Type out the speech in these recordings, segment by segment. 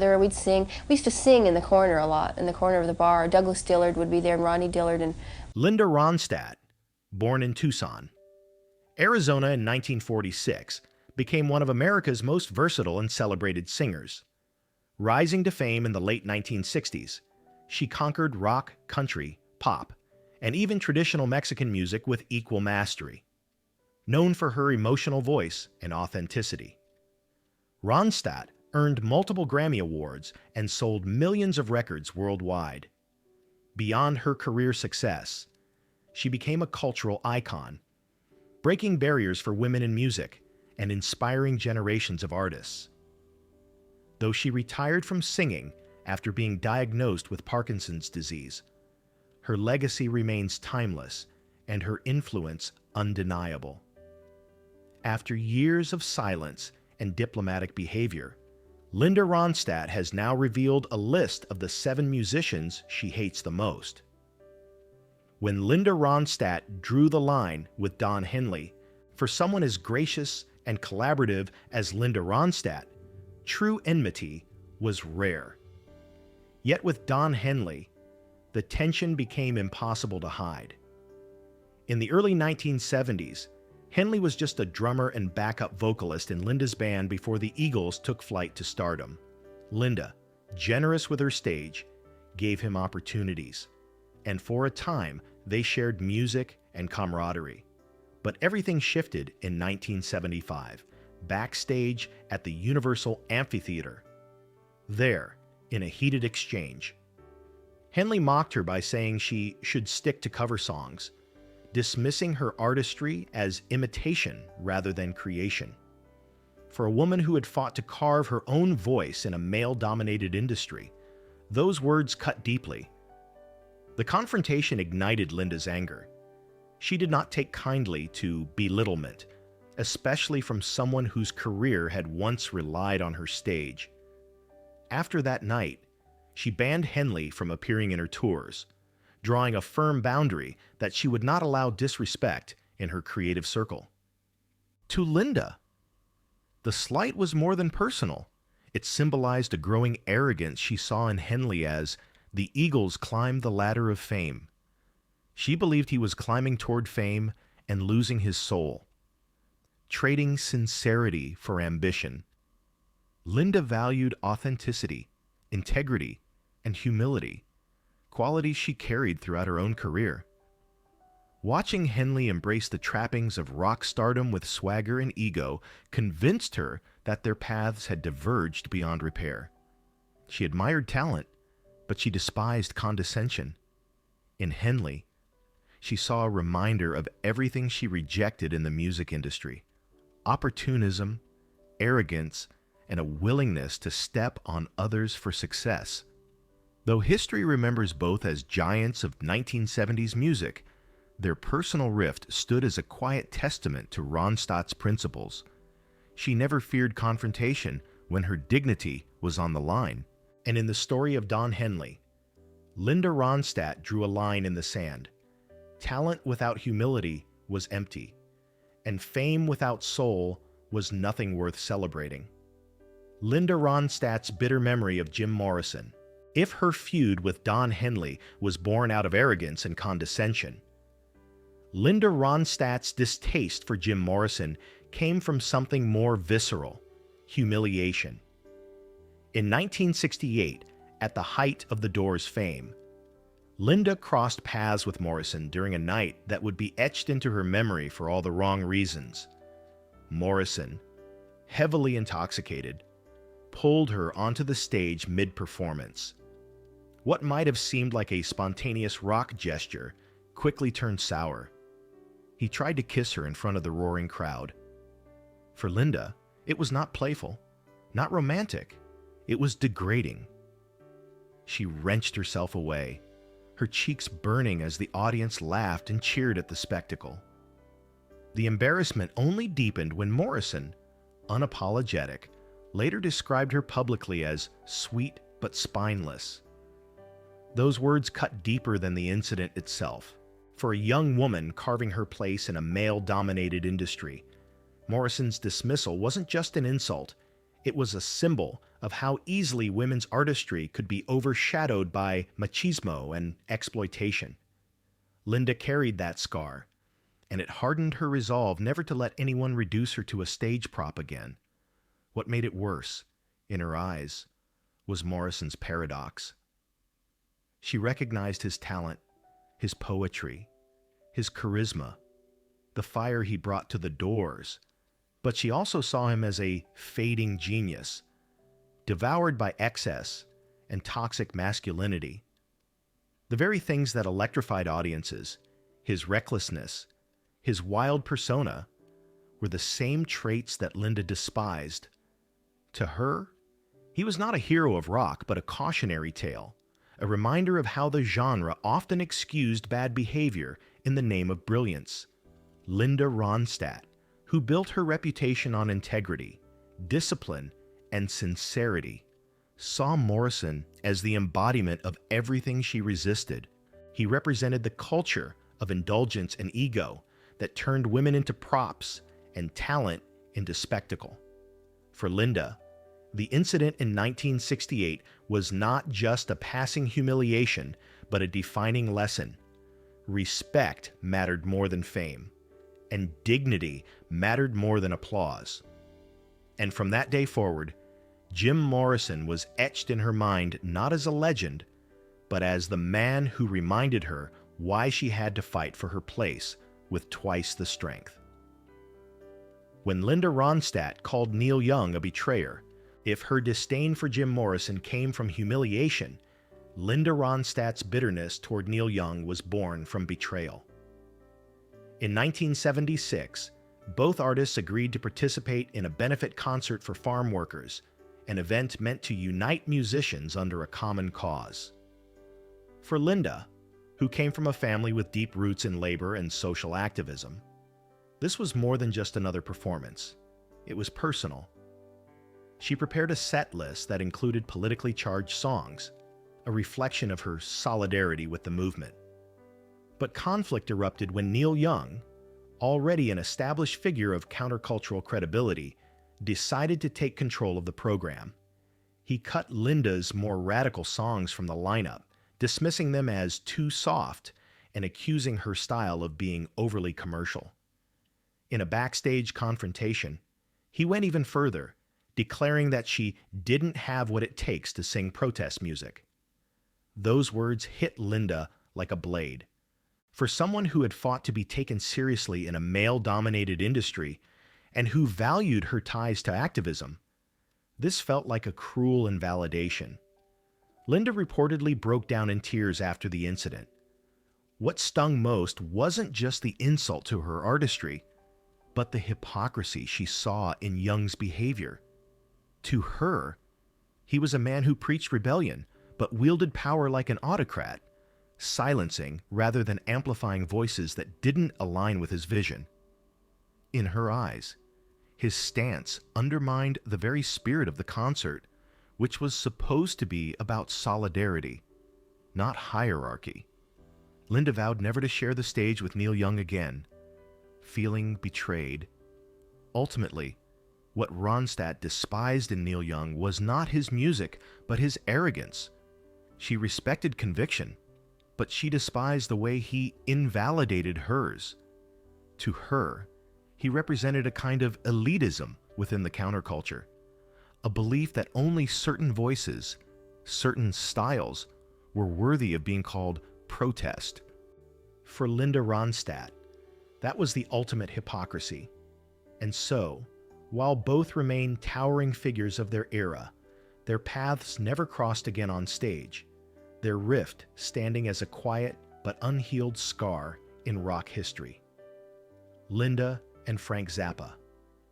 We'd sing. We used to sing in the corner a lot, in the corner of the bar. Douglas Dillard would be there, and Ronnie Dillard, and Linda Ronstadt, born in Tucson, Arizona in 1946, became one of America's most versatile and celebrated singers. Rising to fame in the late 1960s, she conquered rock, country, pop, and even traditional Mexican music with equal mastery. Known for her emotional voice and authenticity, Ronstadt earned multiple Grammy Awards and sold millions of records worldwide. Beyond her career success, she became a cultural icon, breaking barriers for women in music and inspiring generations of artists. Though she retired from singing after being diagnosed with Parkinson's disease, her legacy remains timeless and her influence undeniable. After years of silence and diplomatic behavior, Linda Ronstadt has now revealed a list of the 7 musicians she hates the most. When Linda Ronstadt drew the line with Don Henley, for someone as gracious and collaborative as Linda Ronstadt, true enmity was rare. Yet with Don Henley, the tension became impossible to hide. In the early 1970s, Henley was just a drummer and backup vocalist in Linda's band before the Eagles took flight to stardom. Linda, generous with her stage, gave him opportunities, and for a time they shared music and camaraderie. But everything shifted in 1975, backstage at the Universal Amphitheater. There, in a heated exchange, Henley mocked her by saying she should stick to cover songs, dismissing her artistry as imitation rather than creation. For a woman who had fought to carve her own voice in a male-dominated industry, those words cut deeply. The confrontation ignited Linda's anger. She did not take kindly to belittlement, especially from someone whose career had once relied on her stage. After that night, she banned Henley from appearing in her tours, drawing a firm boundary that she would not allow disrespect in her creative circle. To Linda, the slight was more than personal. It symbolized a growing arrogance she saw in Henley as the Eagles climbed the ladder of fame. She believed he was climbing toward fame and losing his soul, trading sincerity for ambition. Linda valued authenticity, integrity, and humility, qualities she carried throughout her own career. Watching Henley embrace the trappings of rock stardom with swagger and ego convinced her that their paths had diverged beyond repair. She admired talent, but she despised condescension. In Henley, she saw a reminder of everything she rejected in the music industry: opportunism, arrogance, and a willingness to step on others for success. Though history remembers both as giants of 1970s music, their personal rift stood as a quiet testament to Ronstadt's principles. She never feared confrontation when her dignity was on the line. And in the story of Don Henley, Linda Ronstadt drew a line in the sand. Talent without humility was empty, and fame without soul was nothing worth celebrating. Linda Ronstadt's bitter memory of Jim Morrison, if her feud with Don Henley was born out of arrogance and condescension, Linda Ronstadt's distaste for Jim Morrison came from something more visceral: humiliation. In 1968, at the height of the Doors' fame, Linda crossed paths with Morrison during a night that would be etched into her memory for all the wrong reasons. Morrison, heavily intoxicated, pulled her onto the stage mid-performance. What might have seemed like a spontaneous rock gesture quickly turned sour. He tried to kiss her in front of the roaring crowd. For Linda, it was not playful, not romantic. It was degrading. She wrenched herself away, her cheeks burning as the audience laughed and cheered at the spectacle. The embarrassment only deepened when Morrison, unapologetic, later described her publicly as sweet but spineless. Those words cut deeper than the incident itself. For a young woman carving her place in a male-dominated industry, Morrison's dismissal wasn't just an insult, It was a symbol of how easily women's artistry could be overshadowed by machismo and exploitation. Linda carried that scar, and it hardened her resolve never to let anyone reduce her to a stage prop again. What made it worse, in her eyes, was Morrison's paradox. She recognized his talent, his poetry, his charisma, the fire he brought to the Doors, but she also saw him as a fading genius, devoured by excess and toxic masculinity. The very things that electrified audiences, his recklessness, his wild persona, were the same traits that Linda despised. To her, he was not a hero of rock, but a cautionary tale, a reminder of how the genre often excused bad behavior in the name of brilliance. Linda Ronstadt, who built her reputation on integrity, discipline, and sincerity, saw Morrison as the embodiment of everything she resisted. He represented the culture of indulgence and ego that turned women into props and talent into spectacle. For Linda, the incident in 1968 was not just a passing humiliation, but a defining lesson. Respect mattered more than fame, and dignity mattered more than applause. And from that day forward, Jim Morrison was etched in her mind not as a legend, but as the man who reminded her why she had to fight for her place with twice the strength. When Linda Ronstadt called Neil Young a betrayer, if her disdain for Jim Morrison came from humiliation, Linda Ronstadt's bitterness toward Neil Young was born from betrayal. In 1976, both artists agreed to participate in a benefit concert for farm workers, an event meant to unite musicians under a common cause. For Linda, who came from a family with deep roots in labor and social activism, this was more than just another performance. It was personal. She prepared a set list that included politically charged songs, a reflection of her solidarity with the movement. But conflict erupted when Neil Young, already an established figure of countercultural credibility, decided to take control of the program. He cut Linda's more radical songs from the lineup, dismissing them as too soft and accusing her style of being overly commercial. In a backstage confrontation, he went even further, declaring that she didn't have what it takes to sing protest music. Those words hit Linda like a blade. For someone who had fought to be taken seriously in a male-dominated industry and who valued her ties to activism, this felt like a cruel invalidation. Linda reportedly broke down in tears after the incident. What stung most wasn't just the insult to her artistry, but the hypocrisy she saw in Young's behavior. To her, he was a man who preached rebellion, but wielded power like an autocrat, silencing rather than amplifying voices that didn't align with his vision. In her eyes, his stance undermined the very spirit of the concert, which was supposed to be about solidarity, not hierarchy. Linda vowed never to share the stage with Neil Young again, feeling betrayed. Ultimately, what Ronstadt despised in Neil Young was not his music, but his arrogance. She respected conviction, but she despised the way he invalidated hers. To her, he represented a kind of elitism within the counterculture, a belief that only certain voices, certain styles, were worthy of being called protest. For Linda Ronstadt, that was the ultimate hypocrisy. And so, while both remain towering figures of their era, their paths never crossed again on stage, their rift standing as a quiet but unhealed scar in rock history. Linda and Frank Zappa,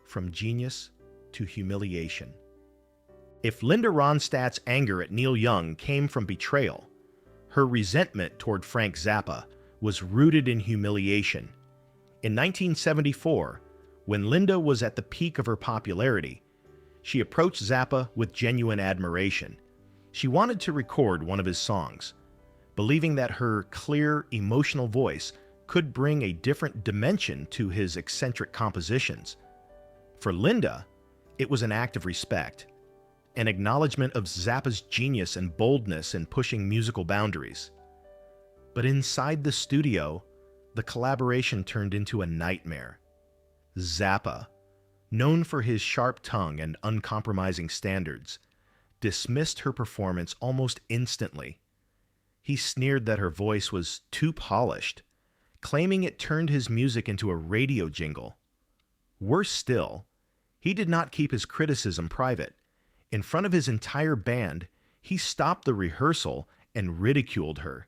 from genius to humiliation. If Linda Ronstadt's anger at Neil Young came from betrayal, her resentment toward Frank Zappa was rooted in humiliation. In 1974, when Linda was at the peak of her popularity, she approached Zappa with genuine admiration. She wanted to record one of his songs, believing that her clear, emotional voice could bring a different dimension to his eccentric compositions. For Linda, It was an act of respect, an acknowledgement of Zappa's genius and boldness in pushing musical boundaries. But inside the studio, the collaboration turned into a nightmare. Zappa, known for his sharp tongue and uncompromising standards, dismissed her performance almost instantly. He sneered that her voice was too polished, claiming it turned his music into a radio jingle. Worse still, he did not keep his criticism private. In front of his entire band, he stopped the rehearsal and ridiculed her,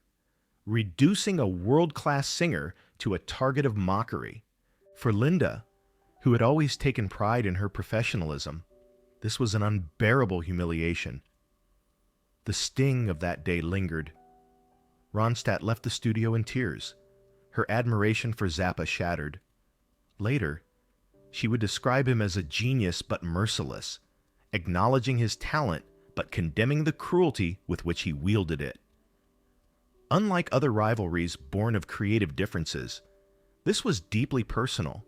reducing a world-class singer to a target of mockery. For Linda, who had always taken pride in her professionalism, this was an unbearable humiliation. The sting of that day lingered. Ronstadt left the studio in tears, her admiration for Zappa shattered. Later, she would describe him as a genius but merciless, acknowledging his talent but condemning the cruelty with which he wielded it. Unlike other rivalries born of creative differences, this was deeply personal,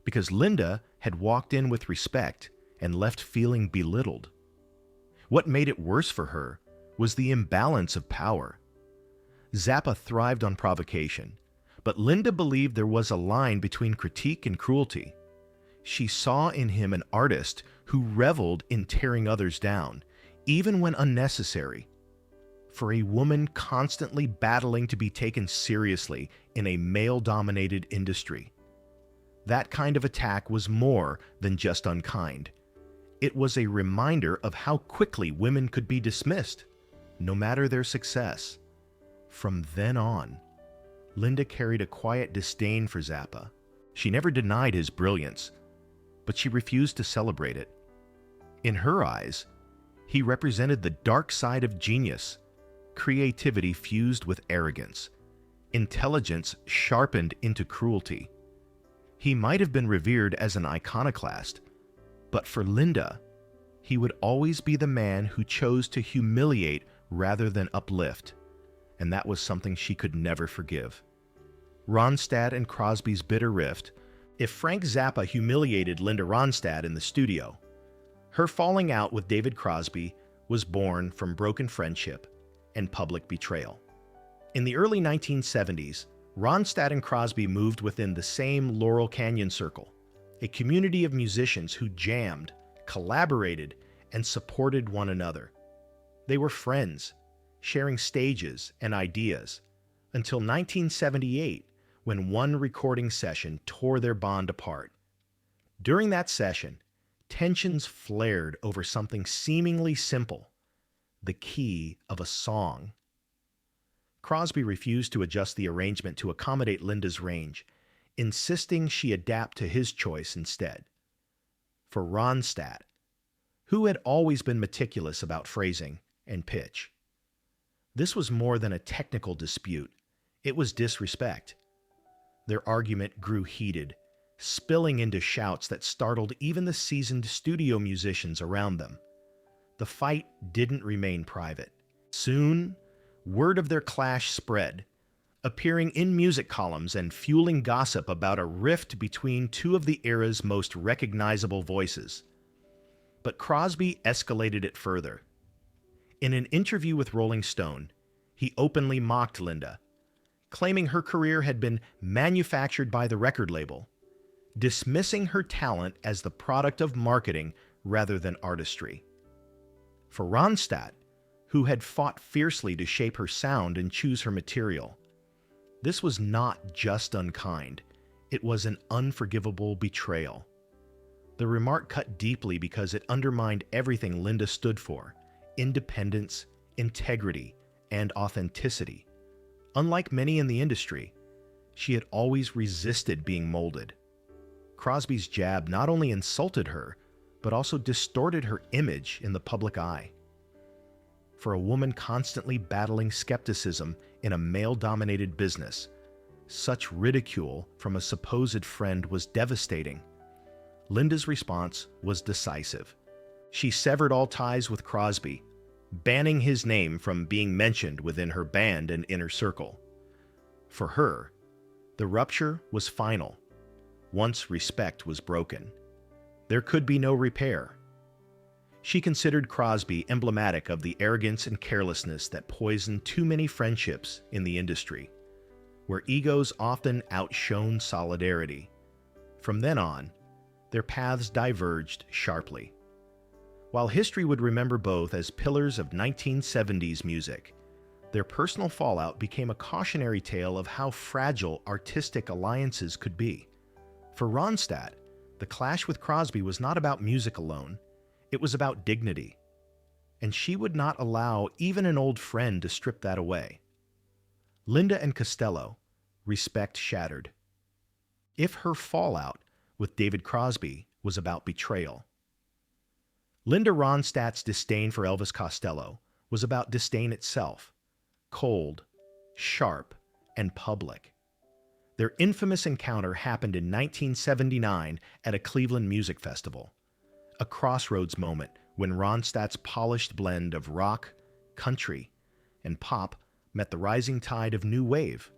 because Linda had walked in with respect and left feeling belittled. What made it worse for her was the imbalance of power. Zappa thrived on provocation, but Linda believed there was a line between critique and cruelty. She saw in him an artist who reveled in tearing others down, even when unnecessary. For a woman constantly battling to be taken seriously in a male-dominated industry, that kind of attack was more than just unkind. It was a reminder of how quickly women could be dismissed, no matter their success. From then on, Linda carried a quiet disdain for Zappa. She never denied his brilliance, but she refused to celebrate it. In her eyes, he represented the dark side of genius, creativity fused with arrogance, intelligence sharpened into cruelty. He might have been revered as an iconoclast, but for Linda, he would always be the man who chose to humiliate rather than uplift, and that was something she could never forgive. Ronstadt and Crosby's bitter rift. If Frank Zappa humiliated Linda Ronstadt in the studio, her falling out with David Crosby was born from broken friendship and public betrayal. In the early 1970s, Ronstadt and Crosby moved within the same Laurel Canyon Circle, a community of musicians who jammed, collaborated, and supported one another. They were friends, sharing stages and ideas, until 1978, when one recording session tore their bond apart. During that session, tensions flared over something seemingly simple, the key of a song. Crosby refused to adjust the arrangement to accommodate Linda's range, insisting she adapt to his choice instead. For Ronstadt, who had always been meticulous about phrasing and pitch, this was more than a technical dispute. It was disrespect. Their argument grew heated, spilling into shouts that startled even the seasoned studio musicians around them. The fight didn't remain private. Soon, word of their clash spread, appearing in music columns and fueling gossip about a rift between two of the era's most recognizable voices. But Crosby escalated it further. In an interview with Rolling Stone, he openly mocked Linda, claiming her career had been manufactured by the record label, dismissing her talent as the product of marketing rather than artistry. For Ronstadt, who had fought fiercely to shape her sound and choose her material, this was not just unkind, it was an unforgivable betrayal. The remark cut deeply because it undermined everything Linda stood for: independence, integrity, and authenticity. Unlike many in the industry, she had always resisted being molded. Crosby's jab not only insulted her, but also distorted her image in the public eye. For a woman constantly battling skepticism in a male-dominated business, such ridicule from a supposed friend was devastating. Linda's response was decisive. She severed all ties with Crosby, banning his name from being mentioned within her band and inner circle. For her, the rupture was final, once respect was broken. There could be no repair. She considered Crosby emblematic of the arrogance and carelessness that poisoned too many friendships in the industry, where egos often outshone solidarity. From then on, their paths diverged sharply. While history would remember both as pillars of 1970s music, their personal fallout became a cautionary tale of how fragile artistic alliances could be. For Ronstadt, the clash with Crosby was not about music alone, it was about dignity. And she would not allow even an old friend to strip that away. Linda and Costello, respect shattered. If her fallout with David Crosby was about betrayal. Linda Ronstadt's disdain for Elvis Costello was about disdain itself, cold, sharp, and public. Their infamous encounter happened in 1979 at a Cleveland music festival, a crossroads moment when Ronstadt's polished blend of rock, country, and pop met the rising tide of new wave.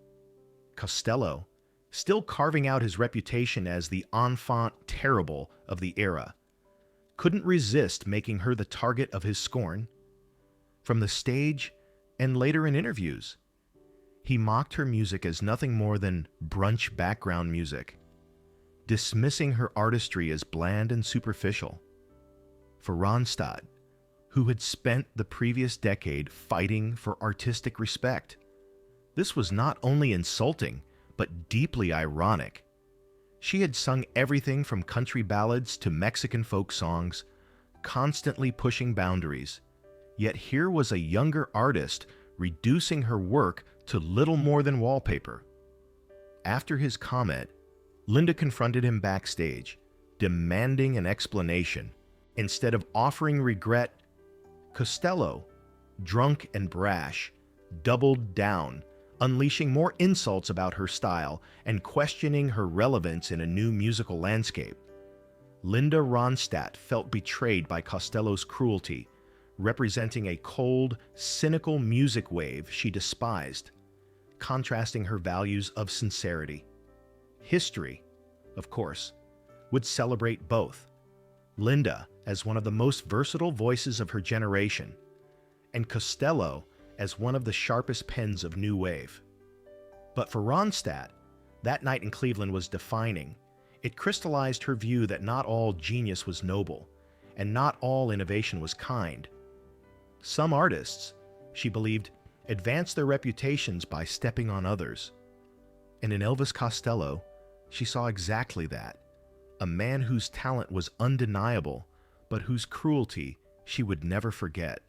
Costello, still carving out his reputation as the enfant terrible of the era, couldn't resist making her the target of his scorn. From the stage and later in interviews, he mocked her music as nothing more than brunch background music, dismissing her artistry as bland and superficial. For Ronstadt, who had spent the previous decade fighting for artistic respect, this was not only insulting, but deeply ironic. She had sung everything from country ballads to Mexican folk songs, constantly pushing boundaries. Yet here was a younger artist reducing her work to little more than wallpaper. After his comment, Linda confronted him backstage, demanding an explanation. Instead of offering regret, Costello, drunk and brash, doubled down, unleashing more insults about her style and questioning her relevance in a new musical landscape. Linda Ronstadt felt betrayed by Costello's cruelty, representing a cold, cynical music wave she despised, contrasting her values of sincerity. History, of course, would celebrate both. Linda as one of the most versatile voices of her generation, and Costello as one of the sharpest pens of new wave. But for Ronstadt, that night in Cleveland was defining. It crystallized her view that not all genius was noble, and not all innovation was kind. Some artists, she believed, advanced their reputations by stepping on others. And in Elvis Costello, she saw exactly that, a man whose talent was undeniable, but whose cruelty she would never forget.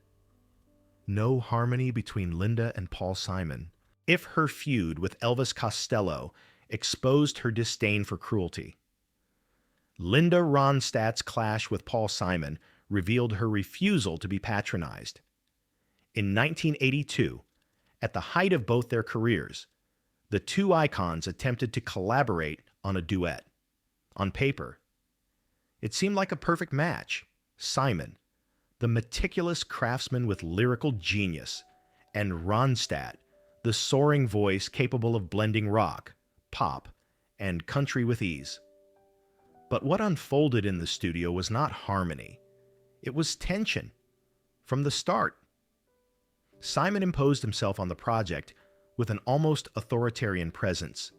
No harmony between Linda and Paul Simon, if her feud with Elvis Costello exposed her disdain for cruelty. Linda Ronstadt's clash with Paul Simon revealed her refusal to be patronized. In 1982, at the height of both their careers, the two icons attempted to collaborate on a duet. On paper, it seemed like a perfect match. Simon, the meticulous craftsman with lyrical genius, and Ronstadt, the soaring voice capable of blending rock, pop, and country with ease. But what unfolded in the studio was not harmony. It was tension. From the start, Simon imposed himself on the project with an almost authoritarian presence.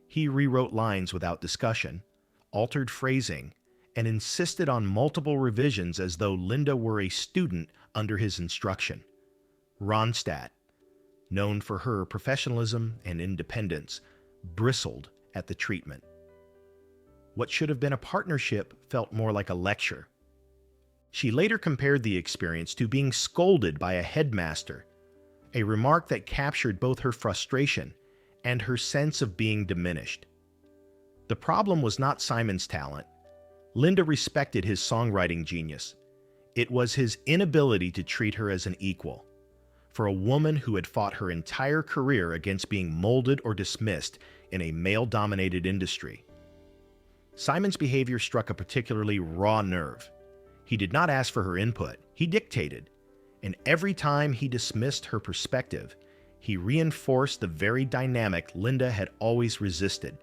He rewrote lines without discussion, altered phrasing, and insisted on multiple revisions as though Linda were a student under his instruction. Ronstadt, known for her professionalism and independence, bristled at the treatment. What should have been a partnership felt more like a lecture. She later compared the experience to being scolded by a headmaster, a remark that captured both her frustration and her sense of being diminished. The problem was not Simon's talent. Linda respected his songwriting genius. It was his inability to treat her as an equal. For a woman who had fought her entire career against being molded or dismissed in a male-dominated industry. Simon's behavior struck a particularly raw nerve. He did not ask for her input, he dictated. And every time he dismissed her perspective, he reinforced the very dynamic Linda had always resisted,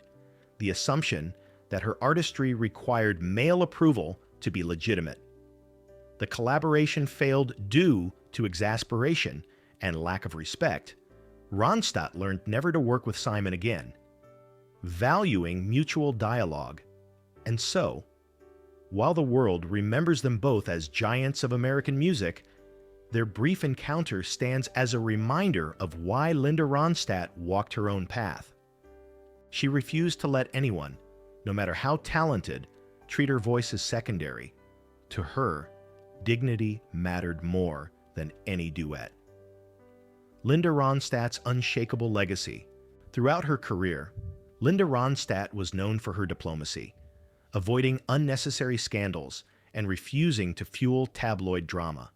the assumption that her artistry required male approval to be legitimate. The collaboration failed due to exasperation and lack of respect. Ronstadt learned never to work with Simon again, valuing mutual dialogue. And so, while the world remembers them both as giants of American music, their brief encounter stands as a reminder of why Linda Ronstadt walked her own path. She refused to let anyone, no matter how talented, treat her voice as secondary. To her, dignity mattered more than any duet. Linda Ronstadt's unshakable legacy. Throughout her career, Linda Ronstadt was known for her diplomacy, avoiding unnecessary scandals and refusing to fuel tabloid drama.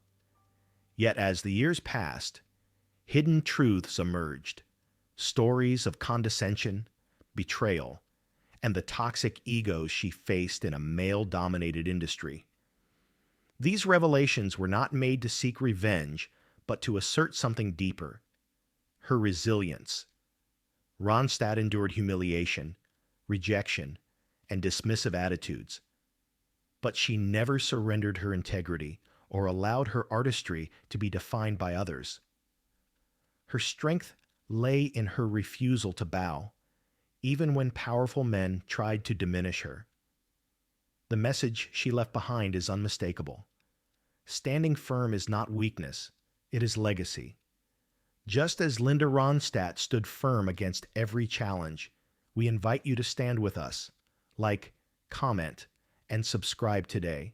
Yet as the years passed, hidden truths emerged, stories of condescension, betrayal, and the toxic egos she faced in a male-dominated industry. These revelations were not made to seek revenge, but to assert something deeper: her resilience. Ronstadt endured humiliation, rejection, and dismissive attitudes, but she never surrendered her integrity or allowed her artistry to be defined by others. Her strength lay in her refusal to bow, even when powerful men tried to diminish her. The message she left behind is unmistakable. Standing firm is not weakness, it is legacy. Just as Linda Ronstadt stood firm against every challenge, we invite you to stand with us. Like, comment, and subscribe today.